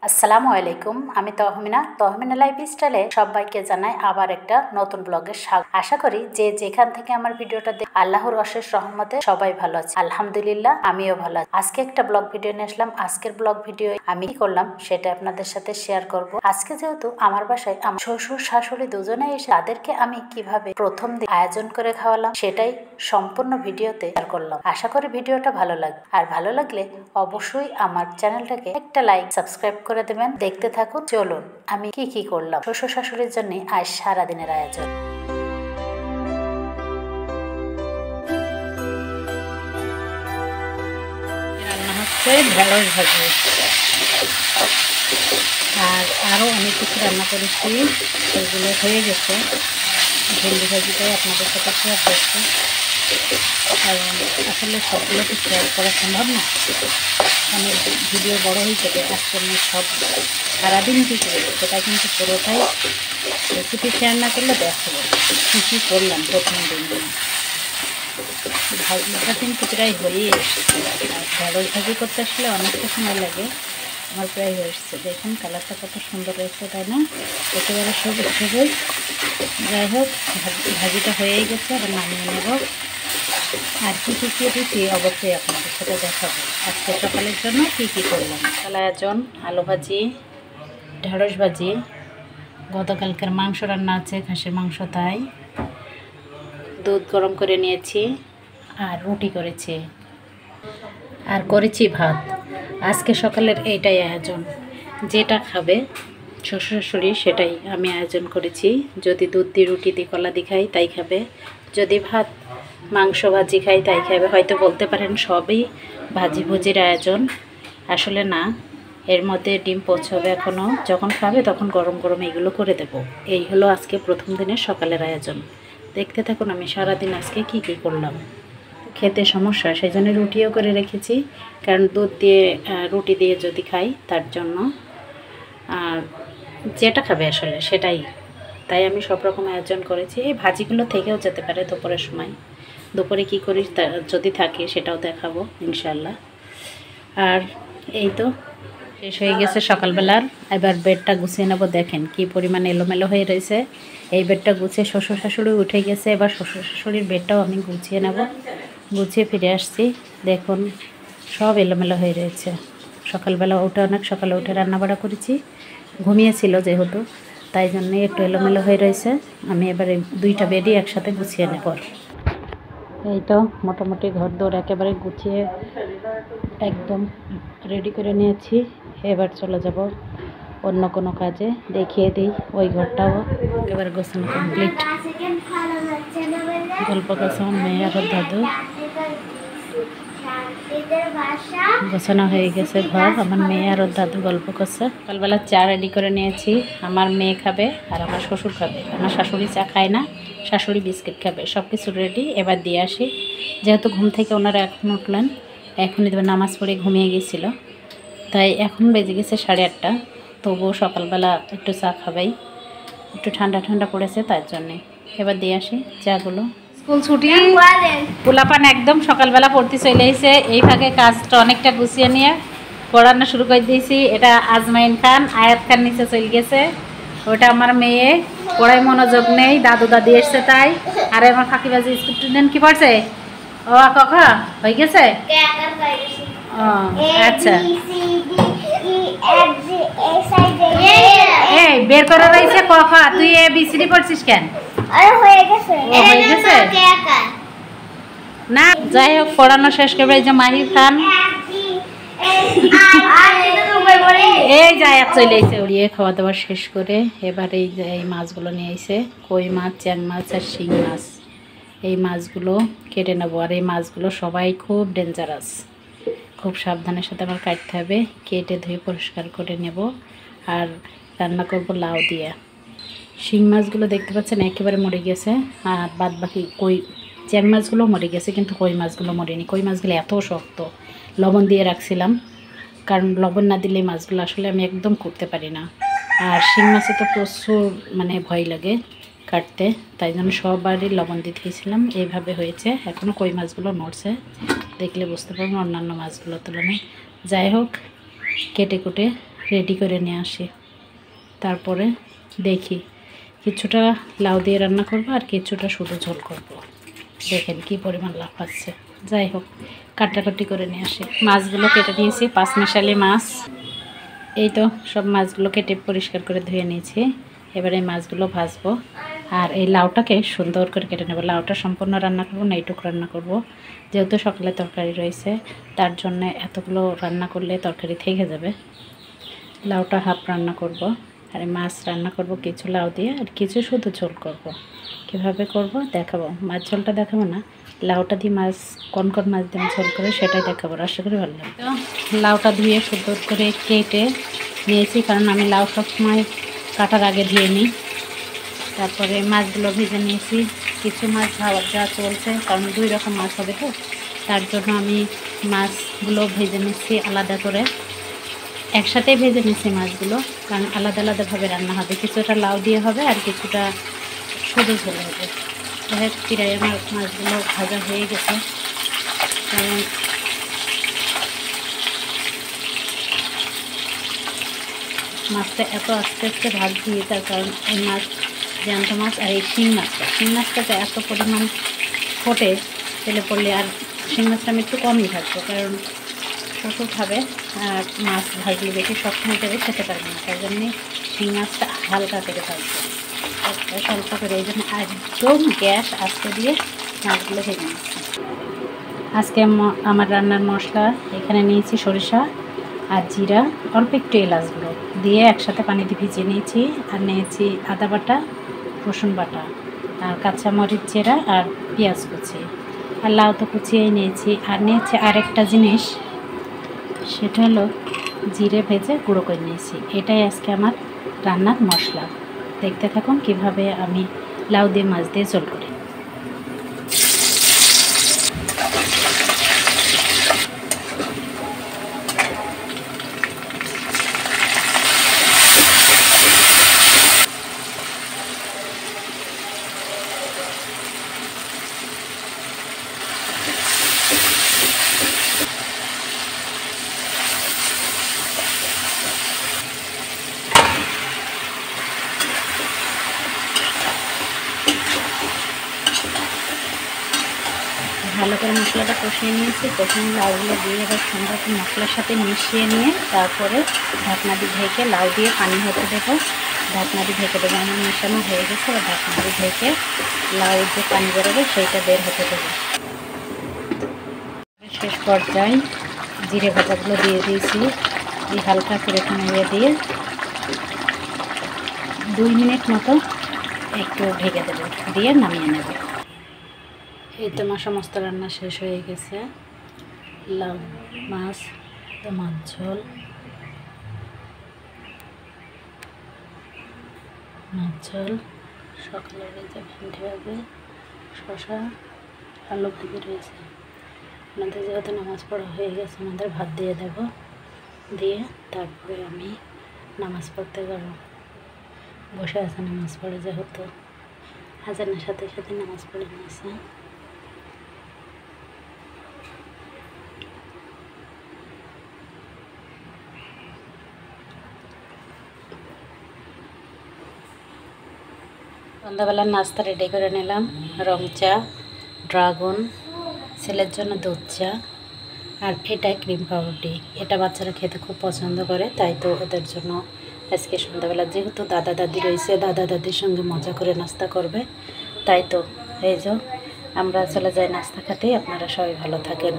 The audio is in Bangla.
আসসালামু আলাইকুম। আমি তহমিনা লাইফস্টাইলে সবাইকে জানাই আবার একটা নতুন ব্লগের স্বাগত। আশা করি যে যেখান থেকে আমার ভিডিওটা আল্লাহর অশেষ রহমতে সবাই ভালো আছে। আলহামদুলিল্লাহ আমিও ভালো আছি। আজকে একটা ব্লগ ভিডিও নিয়ে আসলাম। আজকের ব্লগ ভিডিও আমি কি করলাম সেটা আপনাদের সাথে শেয়ার করব। আজকে যেহেতু আমার বাসায় আমার শ্বশুর শাশুড়ি দুজনে এসে তাদেরকে আমি কিভাবে প্রথম দিন আয়োজন করে খাওয়ালাম সেটাই সম্পূর্ণ ভিডিওতে শেয়ার করলাম। আশা করি ভিডিওটা ভালো লাগবে, আর ভালো লাগলে অবশ্যই আমার চ্যানেলটাকে একটা লাইক সাবস্ক্রাইব করে দেবেন। দেখতে থাকুন। চলুন আমি কি করলাম শ্বশুর শাশুড়ির জন্য আজ সারাদিনের আয়োজন। রান্না হচ্ছে ঢেঁড়স ভাজি, আর আরও অনেক কিছু রান্না করেছি, সেগুলো হয়ে গেছে। ভেন্ডি ভাজিটাই আপনাদের সাথে শেয়ার করছি, কারণ আসলে সবগুলো তো শেয়ার করা সম্ভব না, অনেক ভিডিও বড় হয়ে যাবে। আজকে আমি সব সারাদিন কী করি সেটা কিন্তু পুরোটাই রেসিপি শেয়ার না করলে দেখাবো কী করলাম প্রথম দিন। ভাজিটা কিন্তু প্রায় হয়েই এসছে, আর ঢেঁড়স ভাজি করতে আসলে অনেকটা সময় লাগে। আমার প্রায় হয়ে এসছে, দেখুন কালারটা কত সুন্দর রয়েছে, তাই না? একেবারে সবুজ সবুজ। যাই হোক, ভাজিটা হয়েই গেছে, আর নামিয়ে নেব। আর কী দিচ্ছি অবশ্যই আপনাদের সাথে দেখাবো। আজকে সকালের জন্য কী করলাম। সকালে আয়োজন আলু ভাজি, ঢেঁড়স ভাজি, গতকালকের মাংস রান্না আছে, খাসির মাংস, তাই দুধ গরম করে নিয়েছি, আর রুটি করেছি, আর করেছি ভাত। আজকে সকালের এইটাই আয়োজন। যেটা খাবে শ্বশুর শাশুড়ি সেটাই আমি আয়োজন করেছি। যদি দুধ দিয়ে রুটি দিয়ে কলা দিয়ে খাই তাই খাবে, যদি ভাত মাংস ভাজি খাই তাই খাবে। হয়তো বলতে পারেন সবই ভাজি ভুজির আয়োজন, আসলে না, এর মধ্যে ডিম পৌঁছবে এখনও। যখন খাবে তখন গরম গরম এইগুলো করে দেব। এই হলো আজকে প্রথম দিনের সকালের আয়োজন। দেখতে থাকুন আমি সারাদিন আজকে কি করলাম। খেতে সমস্যা, সেই জন্য রুটিও করে রেখেছি, কারণ দুধ দিয়ে রুটি দিয়ে যদি খাই তার জন্য, আর যেটা খাবে আসলে সেটাই, তাই আমি সব রকম আয়োজন করেছি। এই ভাজিগুলো থেকেও যেতে পারে দুপুরের সময়, দুপুরে কি করি যদি থাকে সেটাও দেখাবো ইনশাল্লাহ। আর এই তো শেষ হয়ে গেছে সকালবেলার। এবার বেডটা গুছিয়ে নেবো। দেখেন কি পরিমাণ এলোমেলো হয়ে রয়েছে। এই বেডটা গুছিয়ে শ্বশুর শাশুড়ি উঠে গেছে, এবার শ্বশুর শাশুড়ির বেডটাও আমি গুছিয়ে নেব। গুছিয়ে ফিরে আসছি, দেখুন সব এলোমেলো হয়ে রয়েছে। সকালবেলা উঠে অনেক সকালে উঠে রান্নাবাড়া করেছি, ঘুমিয়েছিল যেহেতু, তাই জন্যে একটু এলোমেলো হয়ে রয়েছে। আমি এবারে দুইটা বেডই একসাথে গুছিয়ে নেব। এই তো মোটামুটি ঘর দৌড় একেবারে গুছিয়ে একদম রেডি করে নিয়েছি। এবার চলে যাব অন্য কোনো কাজে। দেখিয়ে দিই ওই ঘরটাও একেবারে গোছানো কমপ্লিট। গল্প করছে আমার মেয়ে আর দাদু। গোছানো হয়ে গেছে ঘর, আমার মেয়ে আর ওর দাদু গল্প করছে। সকালবেলা চা রেডি করে নিয়েছি, আমার মেয়ে খাবে আর আমার শ্বশুর খাবে। আমার শাশুড়ি চা খায় না, শাশুড়ি বিস্কিট খাবে। সব কিছু রেডি, এবার দিয়ে আসি। যেহেতু ঘুম থেকে ওনারা এখন উঠলেন, এখনই দেবে, নামাজ পড়ে ঘুমিয়ে গিয়েছিল, তাই এখন বেজে গেছে 8:30। তবুও সকালবেলা একটু চা খাবেই, একটু ঠান্ডা ঠান্ডা পড়েছে তার জন্যে। এবার দিয়ে আসি চাগুলো। স্কুল ছুটি, পোলাপান একদম সকালবেলা পড়তে চলে এসে এই ফাঁকে কাজটা অনেকটা গুছিয়ে নিয়ে পড়ানো শুরু করে দিয়েছি। এটা আজমাইন খান, আয়াত খান নিচে চলে গেছে। ওটা আমার মেয়ে, পড়ায় মনোযোগ নেই, দাদু দাদি এসছে তাই। আর আমার ফাঁকিবাজি স্টুডেন্ট কি পড়ছে? ও কাকা হয়ে গেছে। ও আচ্ছা, এই বের করা রয়েছে কাকা। তুই ABCD পড়ছিস কেন? হয়ে গেছে না। যাই হোক, পড়ানো শেষ করবে। এই যে মাহির খান, এই যায় চলে এসে উড়িয়ে খাওয়া দাওয়া শেষ করে এবার এই যে এই মাছগুলো নিয়ে এসে, কই মাছ, চ্যাং মাছ আর শিং মাছ, এই মাছগুলো কেটে নেবো। আর এই মাছগুলো সবাই খুব ডেঞ্জারাস, খুব সাবধানের সাথে আমার কাটতে হবে। কেটে ধুয়ে পরিষ্কার করে নেব, আর রান্না করব লাউ দিয়ে। শিং মাছগুলো দেখতে পাচ্ছেন একেবারে মরে গেছে, আর বাদ বাকি কই চ্যাং মাছগুলো মরে গেছে, কিন্তু কই মাছগুলো মরেনি। কই মাছগুলো এত শক্ত, লবণ দিয়ে রাখছিলাম, কারণ লবণ না দিলে মাছগুলো আসলে আমি একদম করতে পারি না। আর শিং মাছে তো প্রচুর ভয় লাগে কাটতে, তাই জন্য সবারই লবণ দিয়ে দিয়েছিলাম। এইভাবে হয়েছে। এখনও কই মাছগুলো নড়ছে, দেখলে বুঝতে পারবেন অন্যান্য মাছগুলোর তুলনায়। যাই হোক, কেটে কুটে রেডি করে নিয়ে আসি। তারপরে দেখি কিছুটা লাউ দিয়ে রান্না করব আর কিছুটা শুধু ঝোল করব। দেখেন কি পরিমাণ লাভ আছে। যাই হোক, কাটাকাটি করে নিয়ে আসি। মাছগুলো কেটে নিয়েছি, 5 মিশালি মাছ। এই তো সব মাছগুলো কেটে পরিষ্কার করে ধুয়ে নিয়েছি। এবারে এই মাছগুলো ভাজবো আর এই লাউটাকে সুন্দর করে কেটে নেব। লাউটা সম্পূর্ণ রান্না করবো না, এইটুকু রান্না করব। যেহেতু সকালে তরকারি রয়েছে, তার জন্য এতগুলো রান্না করলে তরকারি থেকে যাবে। লাউটা হাফ রান্না করব আর মাছ রান্না করব কিছু লাউ দিয়ে আর কিছু শুধু ঝোল করব। কীভাবে করব দেখাবো। মাছ ঝোলটা দেখাবো না, লাউটা দিয়ে মাছ কোন মাছ দিয়ে ঝোল করে সেটাই দেখাবো। আশা করি ভালো লাগবে। তো লাউটা ধুয়ে সুন্দর করে কেটে নিয়েছি, কারণ আমি লাউ সবসময় কাটার আগে ধুয়ে নিই। তারপরে মাছগুলো ভেজে নিয়েছি। কিছু মাছ ভাজা চলছে, কারণ 2 রকম মাছ হবে, তো তার জন্য আমি মাছগুলো ভেজে নিচ্ছি আলাদা করে। একসাথে ভেজে নিচ্ছি মাছগুলো, কারণ আলাদা আলাদাভাবে রান্না হবে। কিছুটা লাউ দিয়ে হবে আর কিছুটা শুধু ঝোল হবে। প্রায় আমার মাছগুলো ভাজা হয়ে গেছে। কারণ মাছটা এত আস্তে আস্তে ভাজছি, তার কারণ এই মাছ জ্যান্ত মাছ আর এই শিং মাছটাতে এত পরিমাণ ফোটে তেলে পড়লে। আর শিং মাছটা আমি একটু কমই ভাজবো, কারণ শ্বশুর খাবে আর মাছ ভাজলে বেশি শক্ত হয়ে যাবে, খেতে পারবে না। তাই জন্যে শিং মাছটা হালকা করে ভাজবো, স্বল্প করে। এই জন্য একদম গ্যাস আস্তে দিয়ে মাছগুলো ভেজে নিচ্ছি। আজকে আমার রান্নার মশলা এখানে নিয়েছি সরিষা আর জিরা, অল্প একটু এলাচগুলো দিয়ে একসাথে পানি দিয়ে ভিজিয়ে নিয়েছি। আর নিয়েছি আদা বাটা, রসুন বাটা আর কাঁচামরিচ চেরা আর পেঁয়াজ কুচি আর লাউ তো কুচিয়েই নিয়েছি। আর নিয়েছি আরেকটা জিনিস, সেটা হলো জিরে ভেজে গুঁড়ো করে নিয়েছি। এটাই আজকে আমার রান্নার মশলা। দেখতে থাকুন কিভাবে আমি লাউ দিয়ে মাছ দিয়ে ঝোল করি। ভালো করে মশলাটা কষিয়ে নিয়েছি। প্রথমে লাউগুলো দিয়ে এবার সুন্দর করে মশলার সাথে মিশিয়ে নিয়ে তারপরে ঢাকনা দিয়ে ঢেকে লাউ দিয়ে পানি হতে দেবো। ঢাকনা দিয়ে ঢেকে দেবো। আমার মেশানো হয়ে গেছে। এবার ঢাকনা দিয়ে ঢেকে লাউ যে পানি বেরোবে সেইটা বের হতে দেবো। শেষ পর্যায়ে জিরে ভাজাগুলো দিয়ে দিয়েছি। এই হালকা করে নেড়ে দিয়ে 2 মিনিট মতো একটু ঢেকে দেবো, দিয়ে নামিয়ে নেব। এই তো আমার সমস্ত রান্না শেষ হয়ে গেছে। লাউ মাছ, মাছ ঝোল, সকালে রয়েছে ভেন্ডি ভাজি, শশা, আলু ভাজি রয়েছে। আমাদের যেহেতু নামাজ পড়া হয়ে গেছে, আমাদের ভাত দিয়ে দেব। দিয়ে তারপরে আমি নামাজ পড়তে যাব। বসে আছে নামাজ পড়ে, যেহেতু আজানের সাথে সাথে নামাজ পড়ে নিয়েছে। সন্ধ্যাবেলার নাস্তা রেডি করে নিলাম। রং চা, ড্রাগন, ছেলের জন্য দুধ চা আর এটাই ক্রিম পাউরুটি। এটা বাচ্চারা খেতে খুব পছন্দ করে, তাই তো ওদের জন্য আজকে সন্ধ্যাবেলা, যেহেতু দাদা দাদি রয়েছে, দাদা দাদির সঙ্গে মজা করে নাস্তা করবে, তাই তো এই যে আমরা চলে যাই নাস্তা খেতে। আপনারা সবাই ভালো থাকেন।